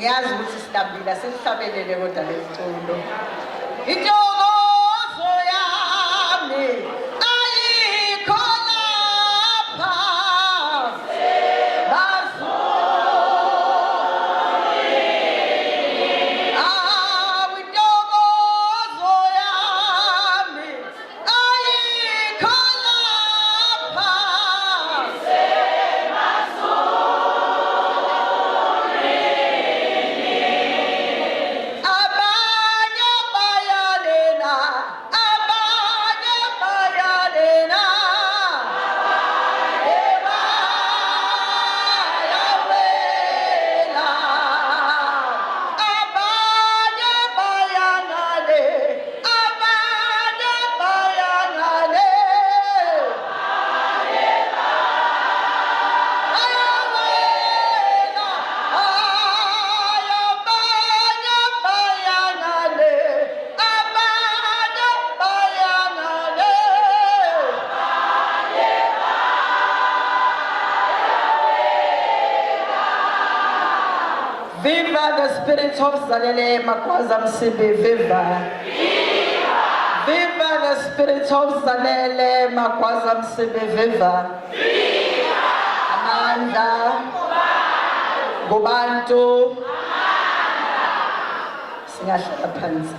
Ngiyazi ukuthi sidabila sesihlabelele kodwa lesiculo. Intokozo yami ayikho lapha. Intokozo yami ayikho lapha. Viva the spirit of Zanele Makwaza Msibi, viva. Viva the spirit of Zanele Makwaza Msibi, viva. Amanda. Gubantu. Singahlala phansi.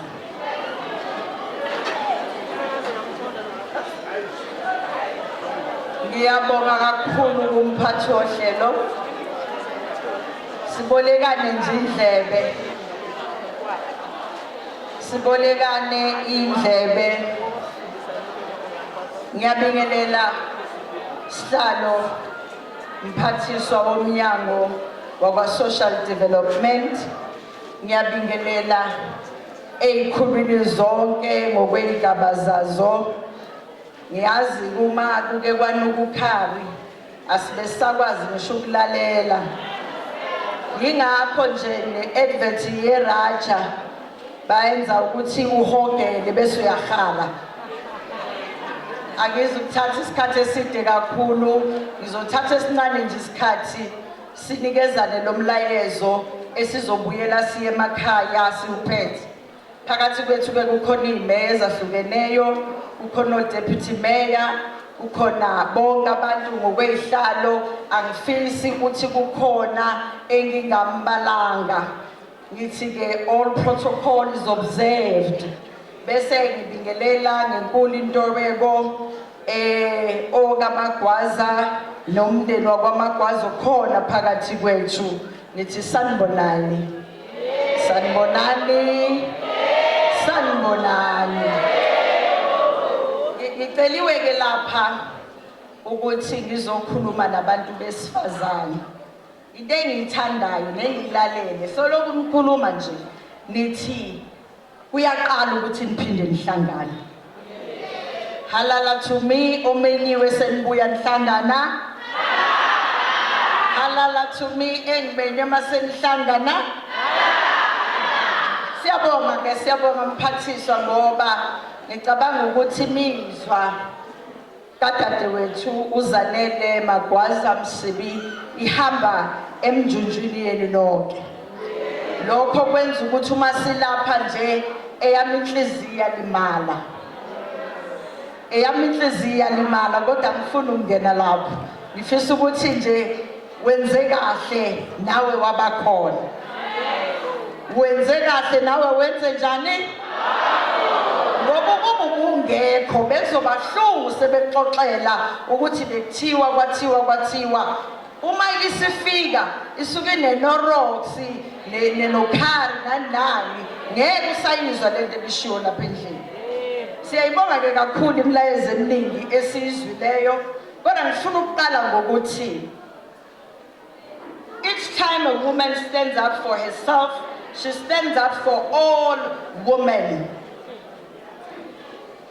Ngiyabonga kakhulu kumphathi wohlelo. Sibolekane nje indlebe. Sibolekane indlebe. Ngiyabingelela sihlalo mphathiswa womnyango wakwa social development. Ngiyabingelela ezikhulwini zonke ngokwezigaba zazo. Ngiyazi kuma kuke kwanukukhari asibesakwazi ngisho ukulalela. Yingakho nje ne-advert ye-Raja bayenza ukuthi uhogele bese uyahala. Angizukuthatha isikhathi eside kakhulu, ngizothatha esincane nje isikhathi sinikezane lo mlayezo esizobuyela siye emakhaya siwuphethe. Phakathi kwethu bekukhona imeya ezahlukeneyo, kukhona o-deputy mayor, kukhona bonke abantu ngokwezihlalo. Angifisi ukuthi kukhona engingambalanga. Ngithi ke all protocol is observed. Bese ngibingelela ngenkulu intobeko okaMagwaza nomndeni wakwaMagwaza khona phakathi kwethu. Nithi sanibonani. Sanibonani. Sanibonani. Ngiceliwe ke lapha ukuthi ngizokhuluma nabantu besifazane. Into engiyithandayo nengilalele soloku ngikhuluma nje nithi kuyaqala ukuthi niphinde nihlangane. Halala to me omenyiwe senibuya nihlangana. Halala to me engimenye masenihlangana. Siyabonga mphathiswa ngoba ngicabanga ukuthi imizwa kadadewethu uZanele Magwaza Msibi ihamba emjunjwini yenu nonke. Lokho kwenza ukuthi uma silapha nje eyami inhliziyo limala. Eyami inhliziyo limala kodwa ngifuna ukungena lapho. Ngifisa ukuthi nje wenze kahle nawe wabakhona. Wenze kahle nawe wenze njani? Ngoba ungekho bezobahlungu sebexoxela ukuthi bekuthiwa kwathiwa. Uma isifika isuke neNorox nenokhari nani ngeke usayizwa lento ebishiwo lapha endlini. Siyayibonga ke kakhulu imlayezo eminingi esizwileyo kodwa ngifuna ukuqala ngokuthi each time a woman stands up for herself, she stands up for all women.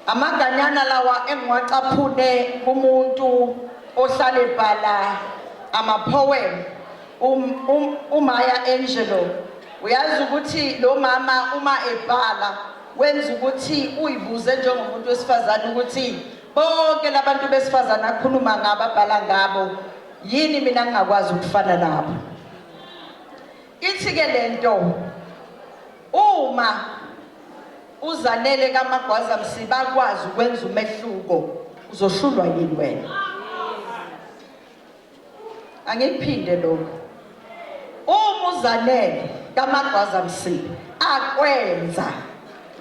Amaganyana lawa engiwacaphune kumuntu ohlala ebhala ama-poem, uMaya Angelou uyazi ukuthi lo mama uma ebhala wenza ukuthi uyibuze njengomuntu wesifazane ukuthi bonke labantu besifazane akhuluma ngabo abhala ngabo yini mina ngingakwazi ukufana nabo. Ithi ke lento uma uZanele kaMagwaza Msibi akwazi ukwenza umehluko uzohlulwa yini wena? Angiphinde lokho. Uma uZanele kaMagwaza Msibi akwenza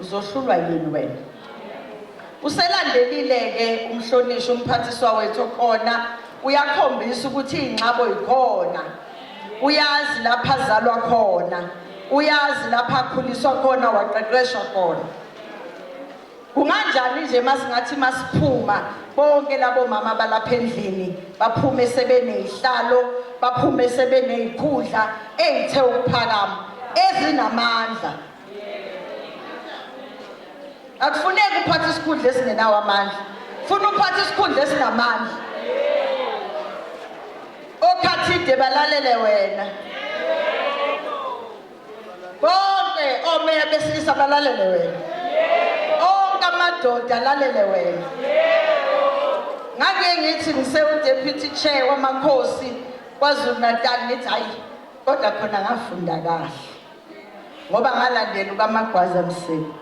uzohlulwa yini wena? Uselandelile ke umhlonishwa umphathiswa wethu khona uyakhombisa ukuthi ingxabo ikhona. Uyazi lapha azalwa khona, uyazi lapha akhuliswa khona waqeqeshwa khona. Kunganjani nje masingathi masiphuma bonke labo mama balapha endlini baphume sebenezihlalo, baphume sebenezikhundla ezithe ukuphakama ezinamandla. Akufuneki uphathe isikhundla esingenawo amandla. Funa uphathe isikhundla esinamandla. Okhathide balalele wena. Bonke omeya besilisa balalele wena. Onke amadoda alalele wena. Ngake ngithi ngise-deputy chair wamakhosi KwaZulu-Natal ngithi hayi kodwa khona ngafunda kahle. Ngoba ngalandela ukaMagwaza Msibi.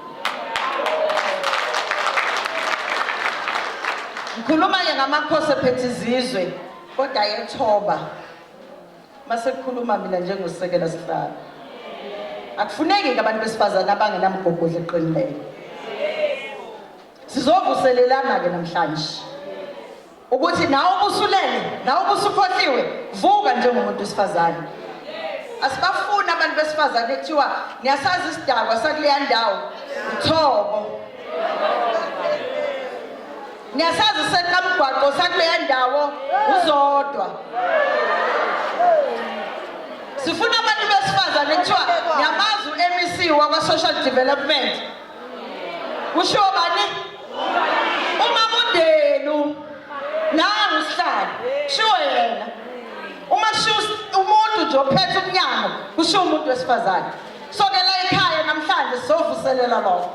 Ngikhuluma ke ngamakhosi ephethe izizwe kodwa ayethoba. Mase kukhuluma mina njengosekela sihlalo. Akufuneki ke abantu besifazana abangenamgogodla eqinileyo. Sizovuselelana ke namhlanje. Ukuthi nawe ubusulele, nawe ubusukhohliwe, vuka njengomuntu wesifazane. Asibafuna abantu besifazane ekuthiwa niyasazi isidakwa sakuleya ndawo, uThobo. Niyasazi sekamgwaqo sakuleya ndawo, uZodwa. Sifuna abantu besifazane ekuthiwa niyamazi uMEC wakwa Social Development. Kusho bani? Umamudelu. Nangu sihlalo. Sho yena. Uma sho umuntu nje ophethe umnyango, kusho umuntu wesifazane. So ke la ekhaya namhlanje sizovuselela lokho.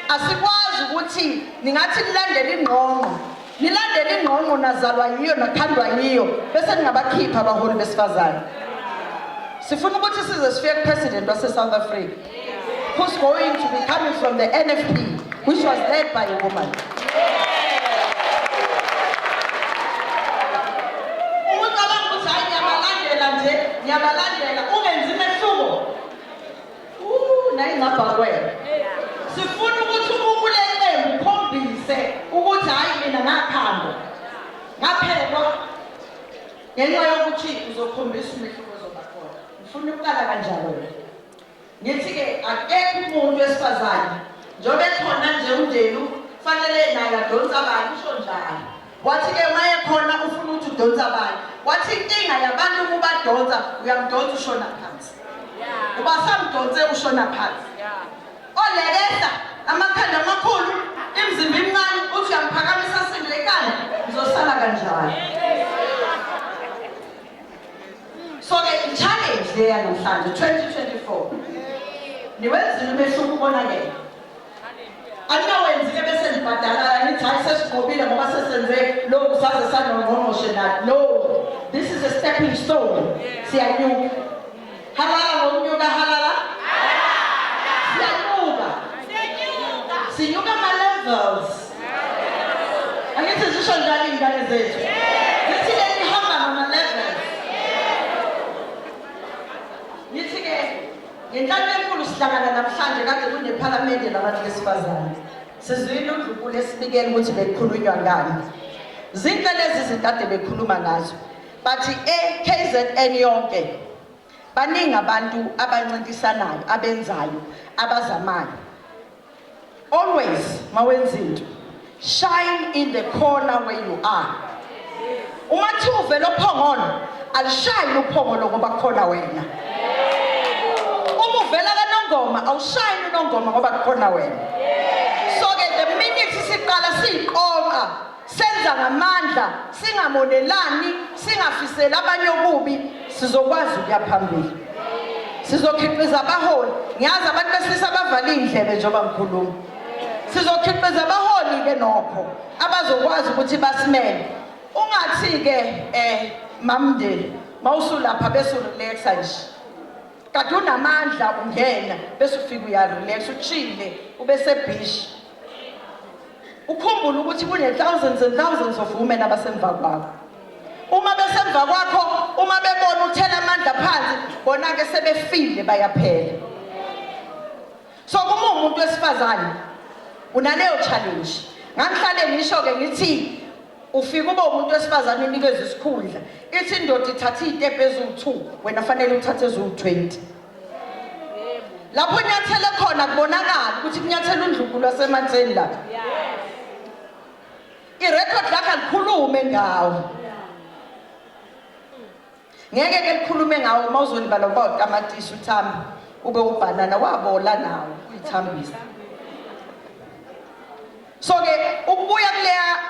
Asikwazi ukuthi ningathi nilandele ingqonqo. Nilandele ingqonqo nazalwa yiyo nakhandwa yiyo bese ningabakhipha abaholi besifazane. Sifuna ukuthi size sifike kupresident wase South Africa. Who's going to be coming from the NFP, which was led by a woman. Ngiyabalandela ungenzi mehluko. Nayi ngapha kwena. Sifuna ukuthi ukulelembu ukhombise ukuthi hayi mina ngakhamba. Ngaphekwa. Ngenxa yokuthi uzokhombisa umehluko ozoba khona. Ngifuna ukuqala kanjalo. Ngithi ke akekho umuntu wesifazane njobe khona nje umndeni fanele naye adonsa abantu usho njalo. Wathi ke maye khona ufuna ukuthi udonsa abantu. Wathi inkinga yabantu kubadonsa uyamdonsa ushona phansi. Uba samdonse ushona phansi. Olelesa amakhanda amakhulu imizimba imncane uthi uyamphakamisa sindle ekhanda uzosala kanjalo. So ke challenge leya namhlanje 2024. Niwenzile umehluko ubonakele. Anawenzi ke bese nibhadala nithi hayi sesigqobile ngoba sesenze lokhu saze sanongqongqoshe nathi. No, this is a stepping stone. Siyanyuka. Halala ngokunyuka halala. Siyanyuka. Sinyuka ma levels. Angithi zisho njalo ingane zethu. Zithi le nihamba nama levels. Nithi ke ngenhlanhla enkulu sihlangana namhlanje kade kuneParliament labantu besifazane. Sizwile uNdlunkulu esibikela ukuthi bekukhulunywa ngani. Zinhle lezi zinto ade bekhuluma ngazo. Bathi KZN yonke baningi abantu abancintisanayo, abenzayo, abazamayo. Always mawenza into, shine in the corner where you are. Uma thuve lophongolo, alishayini uphongolo ngoba khona wena. Vela kaNongoma awushayini uNongoma ngoba kukhona wena. So ke the minute siqala siqoqa senza ngamandla singamonelani singafisela abanye okubi sizokwazi ukuya phambili. sizokhiqiza abaholi ngiyazi abantu besilisa abavala indlebe njengoba ngikhuluma sizokhiqiza abaholi ke nokho abazokwazi ukuthi basimele ungathi ke mamndeni mawusulapha bese relaxa nje kade unamandla ungena bese ufika uyarelax uchile ube sebhishi ukhumbula ukuthi kune thousands and thousands of women abasemva kwakho uma besemva kwakho uma bebona uthela amandla phansi bona ke sebefile bayaphela so kuma umuntu wesifazane unaleyo challenge ngihlale ngisho ke ngithi ufika ube umuntu wesifazane unikeza isikhundla ithi indoda ithatha izitepe eziwu2 wena fanele uthathe eziwu20 lapho nyathele khona kubonakala ukuthi kunyathela undlunkulu wasemanzeni lapha irecord lakhe likhulume ngawo ngeke ke likhulume ngawo mawuzolibala about tamatisi uthamba ube ubanana wabola nawo uyithambisa so ke ukubuya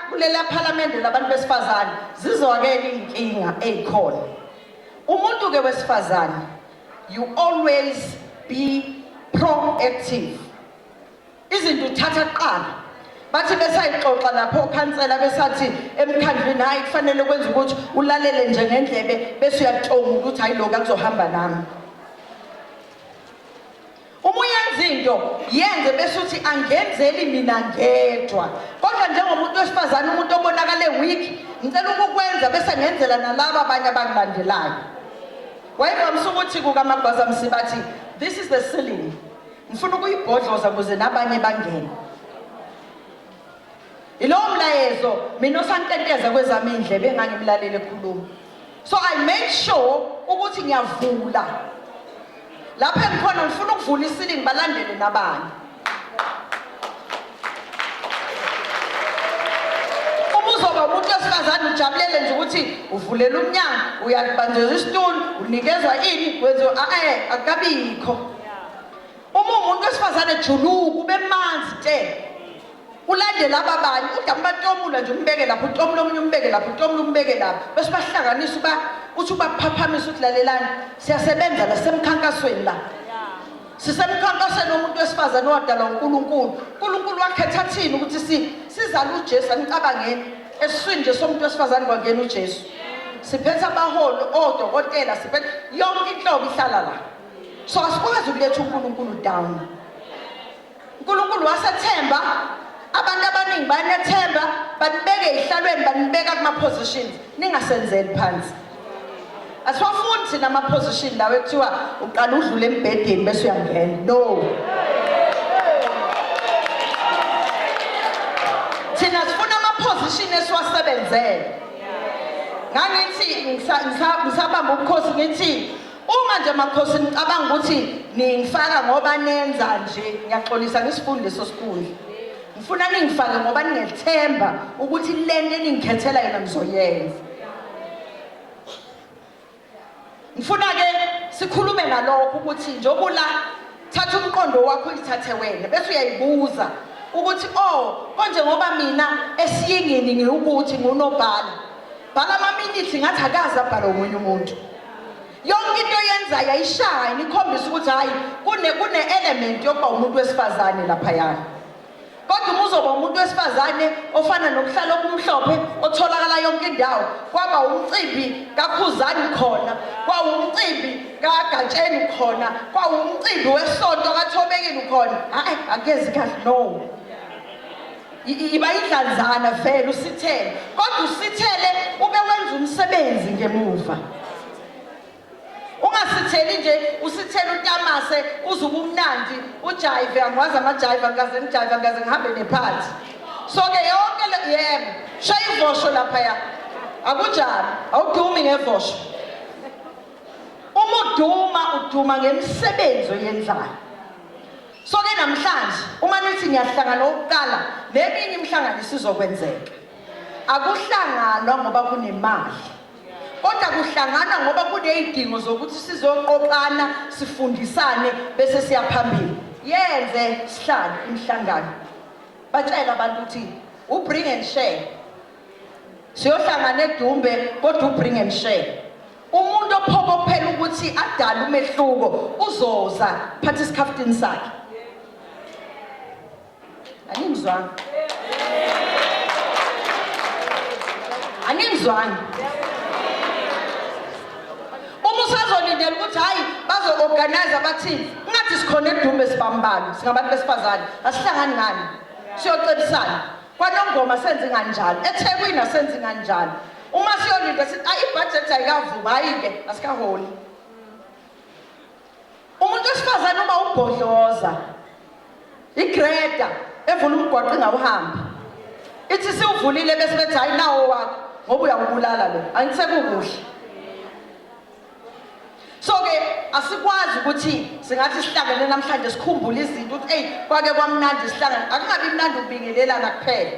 kulela parliament labantu besifazane zizwakela inkinga ezikhona umuntu ke wesifazane you always be proactive izinto uthatha kuqala bathi besayixoxa lapho ukhansela besathi emkhandlweni hayi kufanele kwenza ukuthi ulalele nje ngendlebe bese uyatsonga ukuthi hayi lokho akuzohamba nami uma uyenza into yenze bese uthi angenzeli mina ngedwa kodwa njengomuntu wesifazane umuntu obonakale weak ngicela ukukwenza bese ngenzela nalabo abanye abangilandelayo wayevamisa ukuthi kukaMagwaza Msibathi this is the ceiling ngifuna ukuyibhodloza ukuze nabanye bangene ilowo mlayezo mina osankenteza kwezami indlebe engangimlalele ekhuluma so I made sure ukuthi ngiyavula lapho engikhona ngifuna ukuvula isilingi balandele nabanye ubuzoba umuntu wesifazane ujabulele nje ukuthi uvulela umnyango uyabanjeza isitulo unikezwa ini wenze akabikho uma umuntu wesifazane juluka ube manzi te ulandela ababanye udambatomula nje umbeke lapho utomlo omunye umbeke lapho utomlo umbeke lapho bese bahlanganisa uthi ubaphaphamisa ukuthi lalelani siyasebenza la semkhankasweni la sisemkhankasweni umuntu wesifazane wadala uNkulunkulu wakhetha thina ukuthi sizala uJesu ngicabangeni esiswini nje somuntu wesifazane kwangena uJesu siphethe abaholi odokotela siphethe yonke inhlobo ihlala la so asikwazi ukuletha uNkulunkulu down uNkulunkulu wasethemba abantu abaningi banethemba banibeke ehlalweni banibeka kuma positions ningasenzeli phansi asiwafuni thina ama position lawo ekuthiwa uqala udlule embhedeni bese uyangena no thina sifuna ama position esiwasebenzele ngangithi ngisabamba ubukhosi ngithi uma nje amakhosi nicabanga ukuthi ningifaka ngoba nenza nje ngiyaxolisa ngisifundi leso sikhundla ngifuna ningifake ngoba ningethemba ukuthi lento eningikhethela yena ngizoyenza ngifuna ke sikhulume ngalokho ukuthi njengoba la thatha umqondo wakho uyithathe wena bese uyayibuza ukuthi konje ngoba mina esiyingini ngiukuthi ngunobhala bhala amaminithi ngathi akazi abhala umunye umuntu yonke into yenzayo ayishaya ikhombisa ukuthi hayi kune element yokuba umuntu wesifazane lapha yana kodwa uma uzoba umuntu wesifazane ofana nokuhlala okumhlophe otholakala yonke indawo kwaba umcimbi kaKhuzani khona kwa umcimbi kaGatsheni khona kwa umcimbi wesonto kaThobekile khona hayi akezi kahle no iba idlanzana vele usithele kodwa usithele ube wenza umsebenzi ngemuva ungasitheli nje usithela uTamase uzuba umnandi ujive angwazi amajive ngaze ngijive ngaze ngihambe nephathi so ke yonke yebo shaya ivosho lapha ya akunjani awudumi ngevosho uma uduma ngemsebenzi oyenzayo so ke namhlanje uma nithi niyahlangana okuqala neminye imihlanganiso izokwenzeka akuhlanganwa ngoba kunemali kodwa kuhlangana ngoba kunezidingo zokuthi sizoqoqana sifundisane bese siyaphambili yenze sihlale imhlangano batshela abantu ukuthi bring and share siyohlangana eDumbe kodwa bring and share umuntu ophokophela ukuthi ukuthi adala umehluko uzoza phatha isikhaftini sakhe. Angizwanga. Angizwanga. Uma usazolindela ukuthi hayi bazo-organize abathini, ngathi sikhona edume sibambalo, singabantu besifazane, asihlangani ngani, siyocebisana. KwaNongoma senze kanjalo, eThekwini asenze kanjalo. Uma siyolinda sithi ibudget ayikavumi, hayi-ke asikaholi. Umuntu wesifazane uma ubhodloza, igreda evula umgwaqo ingawuhambi. Ithi siwuvulile bese bethi hayi nawo wakho ngoba uyawubulala lo. Angisekukuhle. So ke asikwazi ukuthi singathi sihlangene namhlanje sikhumbule izinto ukuthi hey kwake kwamnandi sihlangana. Akungabi mnandi ukubingelelana kuphela.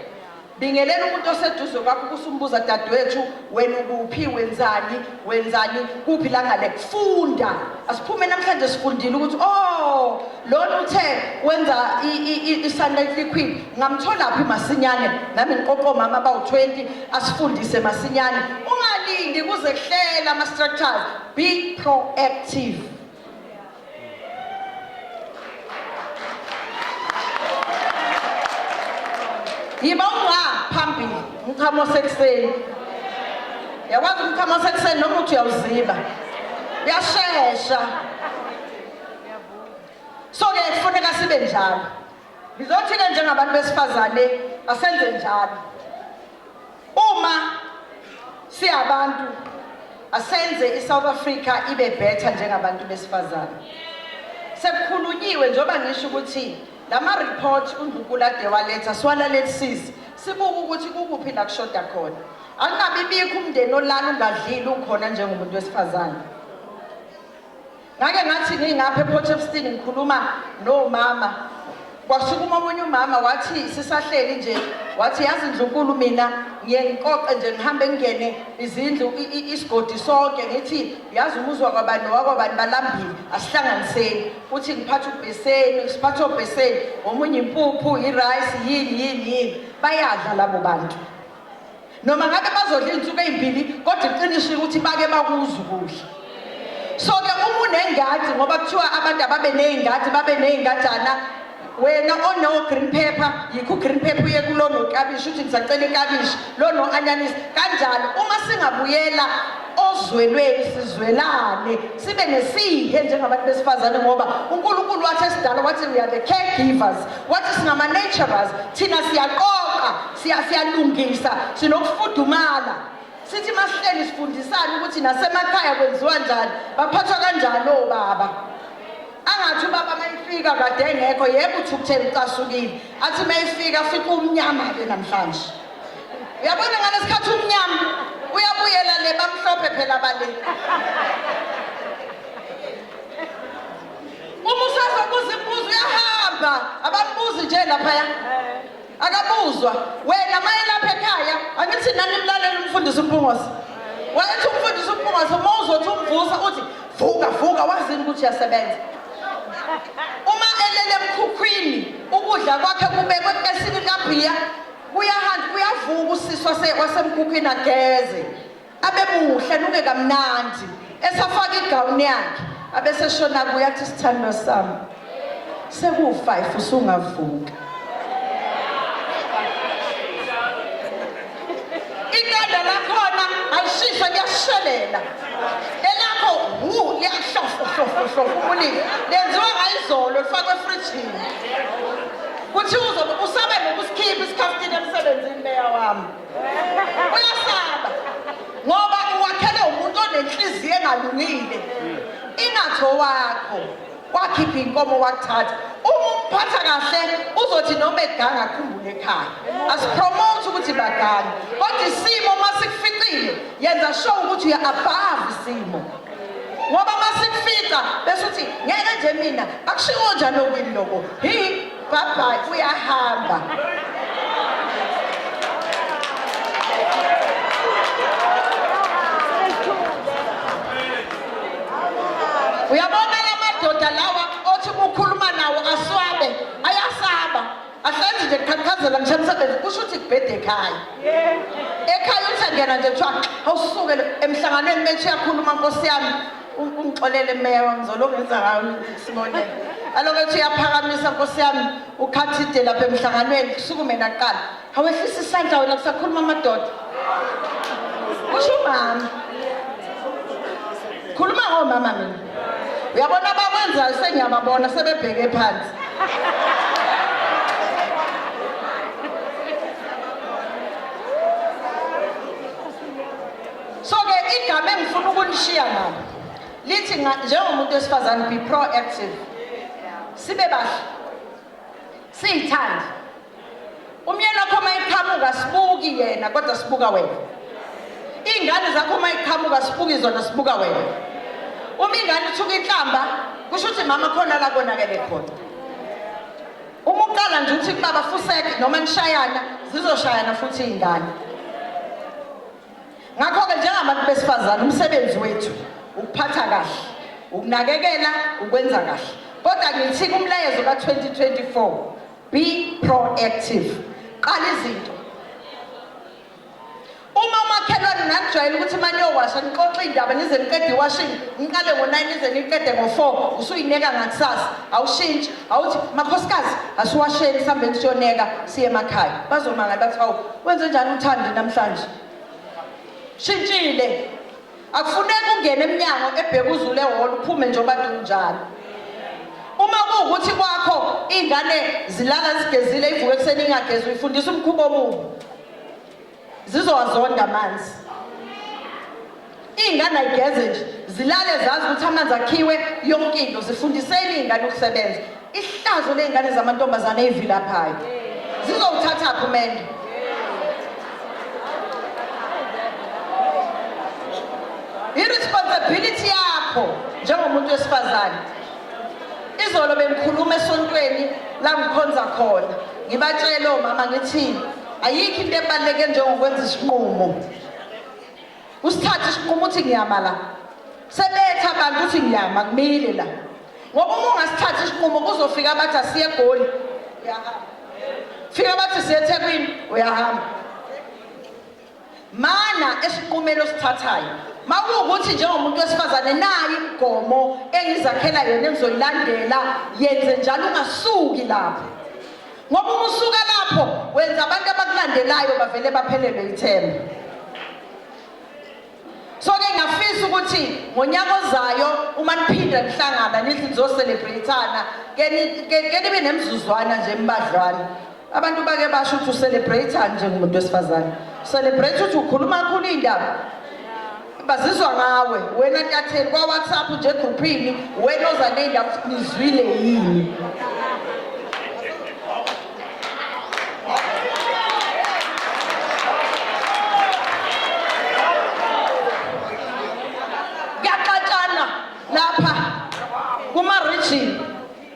Bingelela umuntu oseduze kwakho kusumbuza dadewethu wena ukuphi wenzani kuphi la ngale kufunda. Asiphume namhlanje sifundile ukuthi oh lona uthe wenza i-sunlight liquid ngamthola phi masinyane nami ngiqoqo mama abawu20 asifundise masinyane. Ungalindi kuze kuhlela ama structures, be proactive. Yiba ungaphambili umkhamo sekuseni. Yakwazi umkhamo sekuseni noma uthi uyawuziba. Yashesha. So ke kufuneka sibe njalo. Bizothi ke njengabantu besifazane asenze njalo. Uma siyabantu asenze iSouth Africa ibe better njengabantu besifazane. Sekukhulunyiwe njoba ngisho ukuthi lama report uNdlunkulu waletha siwalalelisize sibuka ukuthi kukuphi la kushoda khona. Angabe bikho umndeni olala ungadlili ukhona njengomuntu wesifazane. Ngake ngathi ngingapha ePortshepstone ngikhuluma nomama. Kwasukuma omunye umama wathi sisahleli nje wathi yazi Ndlunkulu mina ngiyenqoqe nje ngihambe ngene izindlu isigodi sonke ngithi yazi umuzwa kwabani wakwabani balambile asihlanganiseni uthi ngiphatha ubheseni siphatha ubheseni omunye impuphu irice yini bayadla labo bantu noma ngabe bazodla insuku ezimbili kodwa iqiniso ukuthi bake bakuza kuhle. So ke uma unengadi ngoba kuthiwa abantu ababe nezingadi babe nezingadana wena ono green pepper yikho green pepper uye kulono ukabishi uthi ngisacela ikabishi lono anyanisi kanjalo. Uma singabuyela ozwelweni sizwelane sibe nesihe njengabantu besifazane ngoba uNkulunkulu wathi esidala wathi we are the caregivers, wathi singama naturers, thina siyaqoqa siyalungisa sinokufudumala sithi masihleli sifundisana ukuthi nasemakhaya kwenziwa njani baphathwa kanjani obaba. Angathi ubaba mayifika kade engekho yebo uthi ukuthela ucasukile athi mayifika fika umnyama ke namhlanje. Uyabona ngalesikhathi umnyama uyabuyela le bamhlophe phela bale. Uma usazobuza imbuzo uyahamba abambuzi nje lapha akabuzwa wena mayelapha ekhaya angithi nani imlalela umfundisi uMpungosi. Wathi umfundisi uMpungosi mawuzothi umvusa uthi vuka wazini ukuthi uyasebenza. Uma elele emkhukhwini ukudla kwakhe kubekwe esini kabhiya kuyahamba kuyavuka usiswa wasemkhukhwini ageze abe muhle nuke kamnandi esafaka igawuni yakhe abese shona kuyathi sithando sami seku5 usungavuka. Iqanda lakhona ayishisa kuyashelela elakho liyahlofu umulilo lenziwa ngayizolo lifakwe efrijini kuthi uzobe usabe nokusikhipha isikhaftini emsebenzini meya wami uyasaba ngoba uwakhele umuntu onenhliziyo engalungile ingatho wakho wakhipha inkomo wakuthatha umphatha kahle uzothi noma eganga akhumbule ekhaya. Asipromote ukuthi baganga kodwa isimo masikuficile yenza sure ukuthi uya above isimo ngoba masikufica bese uthi ngeke nje mina akushiwo njalo kimi lokho hi bye uyahamba. Uyabona lamadoda lawa othi ukukhuluma nawo aswabe ayasaba ahlenze nje kuqhaqhazela ngisho emsebenzi kusho ukuthi kubhede ekhaya. Ekhaya uthi angena nje kuthiwa awusuke emhlanganweni methi uyakhuluma Nkosi yami ungixolele meya wangizolo ngenza ngayo Sibonele alokuthi uyaphakamisa Nkosi yami ukhathide lapha emhlanganweni kusukume naqala awehlisa isandla wena kusakhuluma amadoda kusho mama khuluma ngomama mina uyabona abakwenzayo sengiyababona sebebheke phansi so ke igama engifuna ukunishiya nalo lithi njengomuntu wesifazane be proactive sibe bahle siyithanda umyeni wakho mayiqhamuka sibuki yena kodwa sibuka wena ingane zakho mayiqhamuka sibuki zona sibuka wena uma ingane ithuka inhlamba kusho ukuthi mama khona la konakele khona uma uqala nje uthi baba fuseke noma nishayana zizoshayana futhi izingane ngakho ke njengabantu besifazane umsebenzi wethu ukuphatha kahle ukunakekela ukwenza kahle kodwa ngithi kumlayezo ka2024 be proactive qala izinto uma umakhelwane nakujwayele ukuthi manje yowasha nixoxe indaba nize niqede iwashing niqale ngo9 nize niqede ngo4 usuyineka ngakusasa awushintshi awuthi makhosikazi asiwasheni sihambe siyoneka siye emakhaya bazomanga bathi hawu wenze njani uthandi namhlanje shintshile akufuneki ungene eminyango ebheka uzule ehholo uphume nje obantu njalo uma kuwukuthi kwakho ingane zilala zigezile ivuke kuseni ingagezi uyifundisa umkhubo omubi zizowazonda amanzi ingane ayigeze nje zilale zazi ukuthi amanzi akhiwe yonke into zifundiseni ingane ukusebenza ihlazo leingane zamantombazane evilaphayo zizowuthatha kumende irresponsibility yakho njengomuntu wesifazane izolo bengikhuluma esontweni la ngikhonza khona ngibatshela omama ngithi ayikho into ebaluleke njengokwenza isinqumo usithathe isinqumo uthi ngiyama la sebetha abantu uthi ngiyama kumile la ngoba uma ungasithatha isinqumo kuzofika bathi asiye eGoli uyahamba fika bathi siye eThekwini uyahamba mana esinqumelo sithathayo makuwukuthi njengomuntu wesifazane nayi imigomo engizakhela yona engizoyilandela yenze njalo ungasuki lapho ngoba uma usuka lapho wenza abantu abakulandelayo bavele baphelelwe ithemba so ke ngiyafisa ukuthi ngonyaka ozayo uma niphinda nihlangana nithi nizocelebrateana ke nibe nemzuzwana nje embadlwana abantu bake basho ukuthi ucelebrateani njengomuntu wesifazane celebrate ukuthi ukhuluma kakhulu indaba bazizwa ngawe wena ntatheli kwa WhatsApp nje egroupini wena oza nendaba nizwile yini yaxatshana lapha kuma region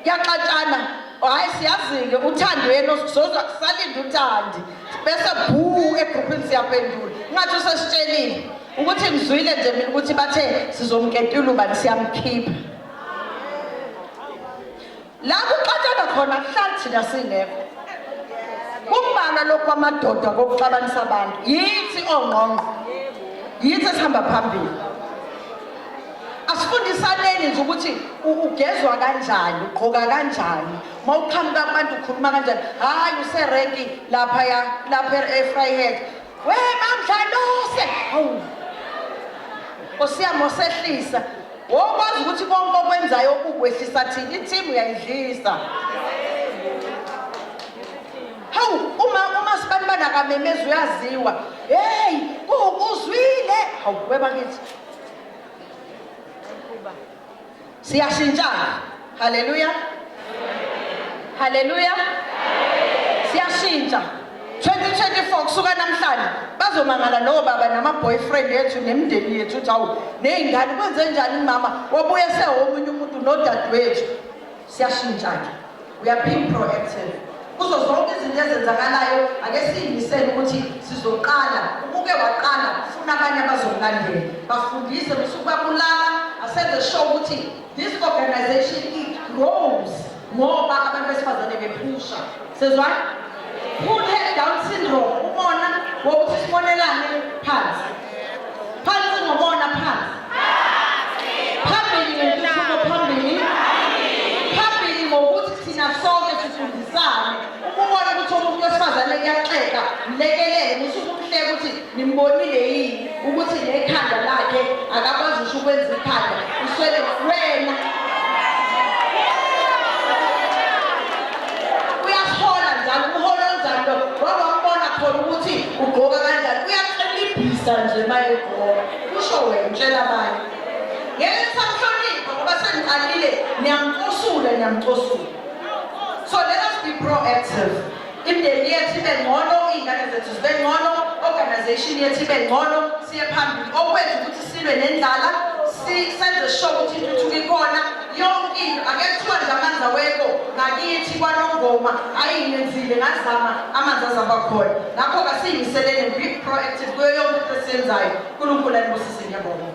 yaxatshana hayi siyazike uthando yena uzozwa kusalinda uthandi bese bhu egroupini siyaphendula ngathi sesitshelile ukuthi ngizwile nje mina ukuthi bathe sizomketula ubani siyamkhipha la kuxatshana khona kuhlala thina singekho kumbala lokho amadoda kokuxabanisa abantu yithi ongqongqo yithi sihamba phambili asifundisaneni nje ukuthi ugezwa kanjani ugqoka kanjani mawuqhamuka abantu ukhuluma kanjani hayi userenki lapha eFryhead we mamdlalose hawu osiyamo sehlisa wokwazi ukuthi konke okwenzayo ukwehlisa thina i-team uyayidlisa hawu uma sibanibana kamemeza uyaziwa hey uzwile hawu webakithi siyashintshana haleluya haleluya siyashintsha 2024 kusuka namhlanje bazomangala no baba nama boyfriend yethu nemindeni yethu uthi awu nezingane kwenze njani mama wabuye sehomunye umuntu nodadewethu siyashintshana we are being proactive kuzo zonke izinto ezenzakalayo ake siyimisele ukuthi sizoqala ubuke waqala ufuna abanye abazokulandela bafundise usuku babulala asenze show ukuthi this organization it grows ngoba abantu besifazane bephusha sezwa full head down syndrome ubona wokuthi sibonelane phansi phansi ngobona phansi wesifazane kuyaxeka mlekelele nisuke umhleke ukuthi nimbonile yini ukuthi nekhanda lakhe akakwazi usho ukwenza ikhanda uswele wena uyahola njalo umholo onjani lo ngoba umbona khona ukuthi ugqoka kanjani uyacelibhisa nje mayegqoka usho wena tshela abanye ngeke samhlonipha ngoba sengiqalile niyamcosula. So let us be proactive. Imindeni yethu ibe ngcono, iy'ngane zethu zibe ngcono, organization yethu ibe ngcono, siye phambili okwenza ukuthi silwe nendlala, senze sure ukuthi intuthuko ikhona, yonke into ake kuthiwa nje amanzi awekho ngakithi kwaNongoma ayinenzile ngazama amanzi azaba khona. Ngakho-ke siyimiselene be proactive kuyo yonke into esiyenzayo. uNkulunkulu anibusise ngiyabonga.